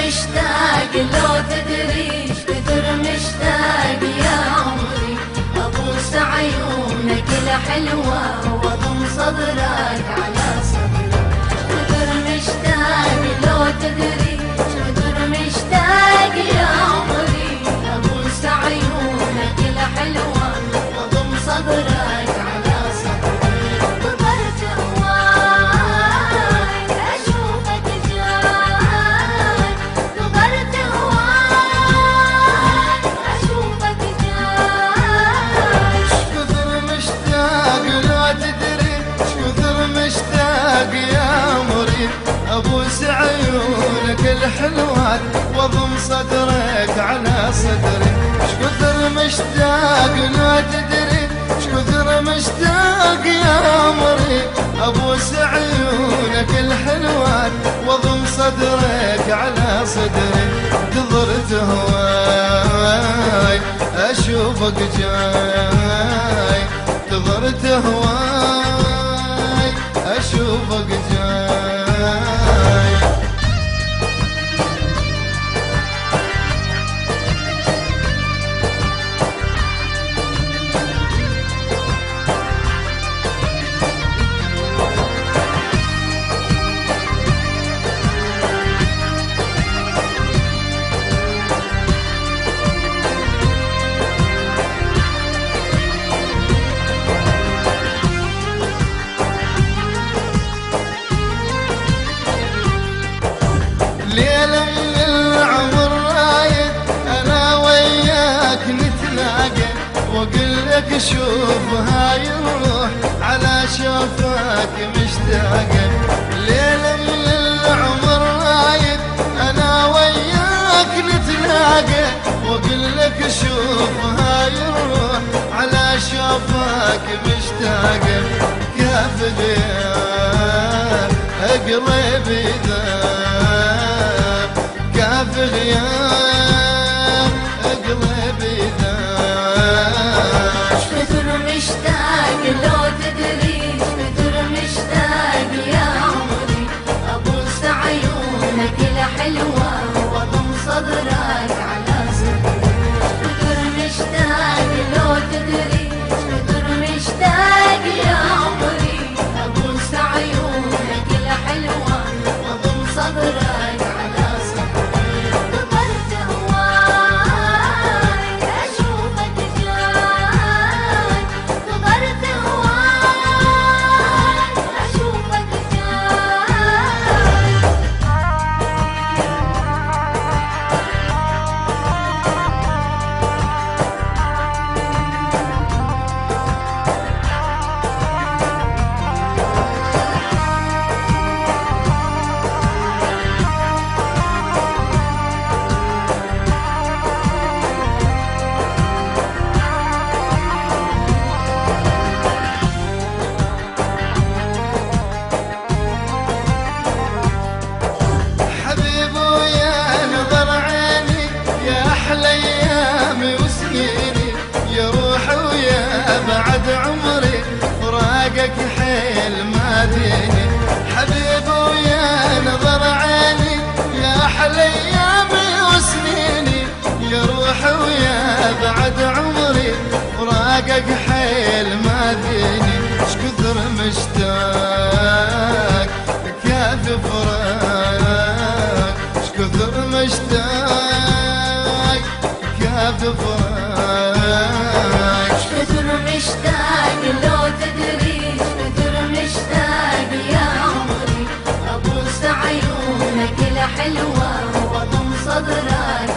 مشتاق لو تدري ايش كثر مشتاق يا عمري، ابوس عيونك الحلوة واضم صدرك على صدري. كثر مشتاق لو تدري ايش كثر مشتاق يا عمري، ابوس عيونك الحلوة واضم صدرك على صدري. نظرت هواي اشوفك جاي، نظرت هواي اشوفك جاي. شكثر مشتاق لو تدري شكثر مشتاق يا عمري، ابوس عيونك الحلوات واضم صدرك على صدري. شكثر مشتاق لو تدري شكثر مشتاق يا عمري، ابوس عيونك الحلوات واضم صدرك على صدري. انتظرت هواي اشوفك جاي، انتظرت هواي اشوفك جاي. ليلة من العمر رايد أنا وياك نتلاقى، وأقول لك شوف هاي الروح على شوفك مشتاقة. ليلة من العمر رايد أنا وياك نتلاقى، وأقول لك شوف هاي الروح على شوفك مشتاقة. كاف غياب قلبي ذاب، كاف غياب قلبي ذاب. ايش كثر مشتاق لو تدري ايش كثر مشتاق يا عمري، ابوس عيونك الحلوة واضم صدرك على صدري. كثر مشتاق لو تدري ايش كثر مشتاق يا عمري، ابوس عيونك الحلوة واضم صدرك على صدري. نظرت هواي اشوفك جاي، نظرت هواي اشوفك جاي. حبيب ويا نظر عيني يا أحلى أيامي وسنيني، يا روحي ويا بعد عمري فراقك حيل ما ديني. حبيب ويا نظر عيني يا أحلى أيامي وسنيني، يا روحي ويا بعد عمري فراقك حيل ما ديني. شكثر مشتاق كاف فراق، شكثر مشتاق كاف فراق. ايش كثر مشتاق لو تدري ايش كثر مشتاق يا عمري، ابوس عيونك الحلوة واضم صدرك